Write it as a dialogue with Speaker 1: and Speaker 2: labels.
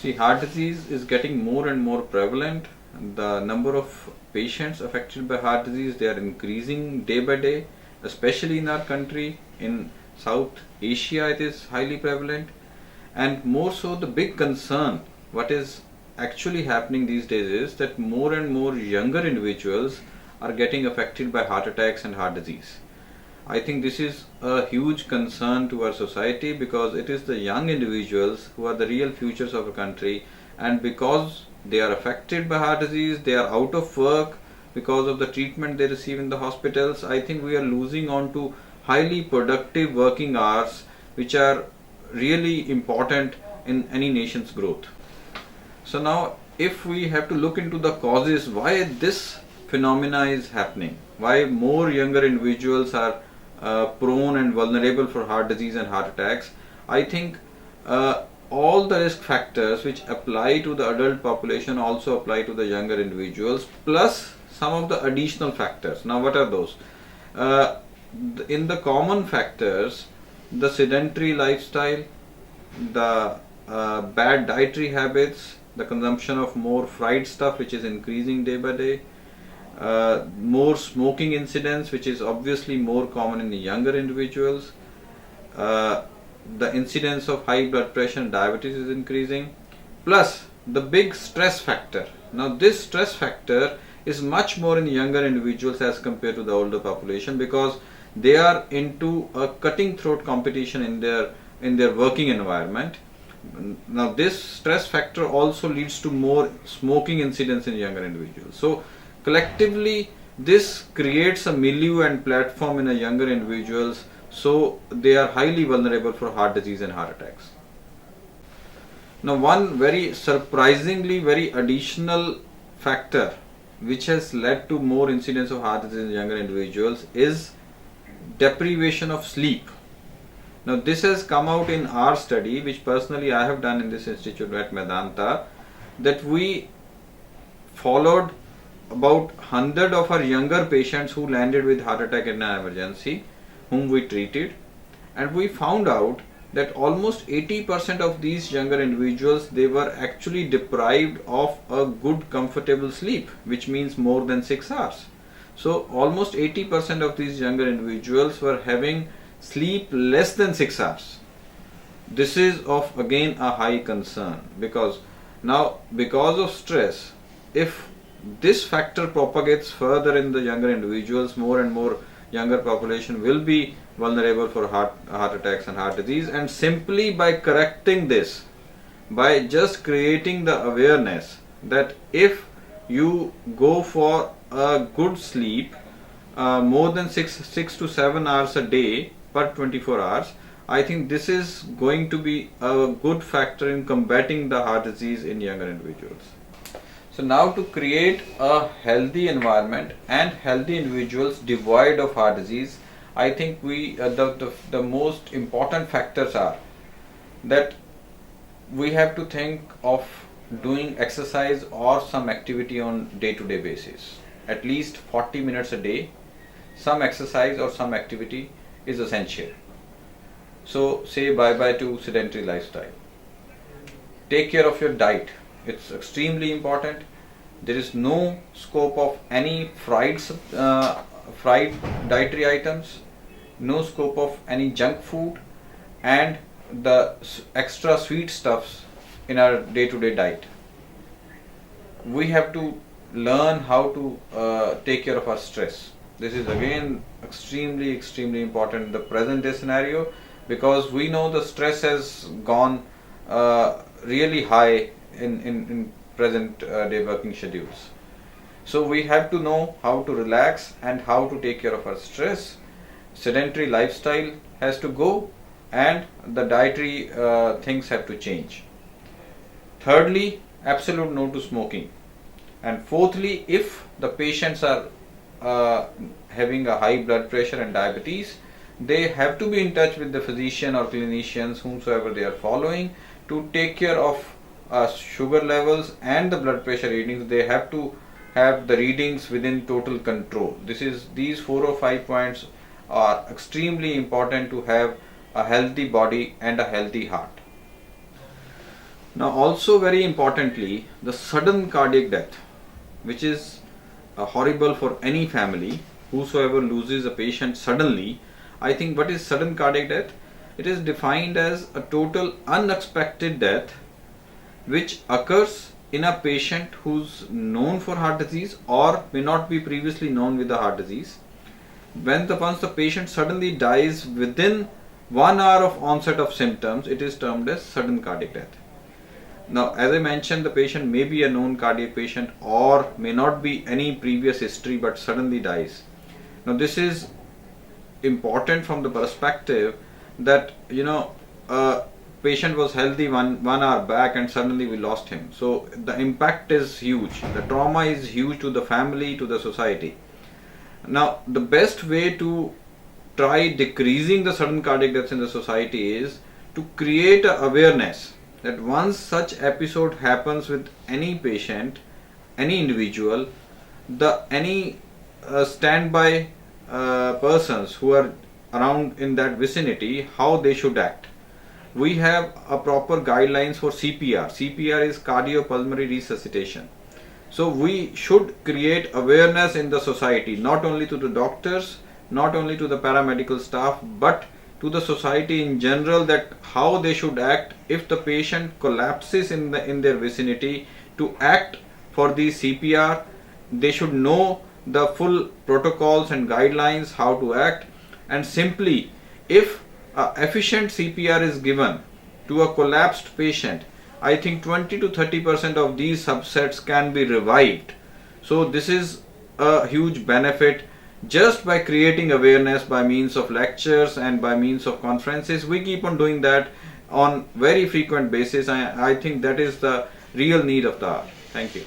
Speaker 1: See, heart disease is getting more and more prevalent. The number of patients affected by heart disease, they are increasing day by day, especially in our country. In South Asia, it is highly prevalent. And more so, the big concern, what is actually happening these days is that more and more younger individuals are getting affected by heart attacks and heart disease. I think this is a huge concern to our society because it is the young individuals who are the real futures of a country, and because they are affected by heart disease, they are out of work because of the treatment they receive in the hospitals. I think we are losing on to highly productive working hours which are really important in any nation's growth. So now if we have to look into the causes why this phenomena is happening, why more younger individuals are prone and vulnerable for heart disease and heart attacks, I think all the risk factors which apply to the adult population also apply to the younger individuals, plus some of the additional factors. Now what are those? In the common factors, the sedentary lifestyle, the bad dietary habits, the consumption of more fried stuff which is increasing day by day, more smoking incidents which is obviously more common in the younger individuals, the incidence of high blood pressure and diabetes is increasing, plus the big stress factor. Now this stress factor is much more in younger individuals as compared to the older population because they are into a cutting throat competition in their working environment. Now this stress factor also leads to more smoking incidents in younger individuals. So collectively this creates a milieu and platform in a younger individuals, so they are highly vulnerable for heart disease and heart attacks. Now one very surprisingly very additional factor which has led to more incidence of heart disease in younger individuals is deprivation of sleep. Now this has come out in our study, which personally I have done in this institute at Medanta, that we followed about 100 of our younger patients who landed with heart attack in an emergency, whom we treated, and we found out that almost 80% of these younger individuals, they were actually deprived of a good comfortable sleep, which means more than 6 hours. So almost 80% of these younger individuals were having sleep less than 6 hours. This is of again a high concern because now because of stress, if this factor propagates further in the younger individuals, more and more younger population will be vulnerable for heart attacks and heart disease. And simply by correcting this, by just creating the awareness that if you go for a good sleep more than 6 to 7 hours a day per 24 hours, I think this is going to be a good factor in combating the heart disease in younger individuals. So now to create a healthy environment and healthy individuals devoid of heart disease, I think the most important factors are that we have to think of doing exercise or some activity on day-to-day basis. At least 40 minutes a day, some exercise or some activity is essential. So say bye-bye to sedentary lifestyle. Take care of your diet. It's extremely important. There is no scope of any fried dietary items, no scope of any junk food and the extra sweet stuffs in our day-to-day diet. We have to learn how to take care of our stress. This is again extremely important in the present day scenario because we know the stress has gone really high in present day working schedules. So we have to know how to relax and how to take care of our stress. Sedentary lifestyle has to go and the dietary things have to change. Thirdly, absolute no to smoking. And fourthly, if the patients are having a high blood pressure and diabetes, they have to be in touch with the physician or clinicians whomsoever they are following to take care of sugar levels and the blood pressure readings. They have to have the readings within total control. These 4 or 5 points are extremely important to have a healthy body and a healthy heart. Now, also very importantly, the sudden cardiac death, which is horrible for any family, whosoever loses a patient suddenly. I think what is sudden cardiac death? It is defined as a total unexpected death which occurs in a patient who's known for heart disease or may not be previously known with the heart disease. Once the patient suddenly dies within 1 hour of onset of symptoms, it is termed as sudden cardiac death. Now, as I mentioned, the patient may be a known cardiac patient or may not be any previous history but suddenly dies. Now, this is important from the perspective that a patient was healthy one hour back and suddenly we lost him. So the impact is huge. The trauma is huge to the family, to the society. Now, the best way to try decreasing the sudden cardiac deaths in the society is to create a awareness that once such episode happens with any patient, any individual, the any standby persons who are around in that vicinity, how they should act. We have a proper guidelines for CPR. CPR is cardiopulmonary resuscitation. So we should create awareness in the society, not only to the doctors, not only to the paramedical staff, but to the society in general, that how they should act if the patient collapses in their vicinity, to act for the CPR. They should know the full protocols and guidelines how to act, and simply if efficient CPR is given to a collapsed patient, I think 20 to 30% of these subsets can be revived. So this is a huge benefit. Just by creating awareness by means of lectures and by means of conferences, we keep on doing that on very frequent basis. I think that is the real need of the hour. Thank you.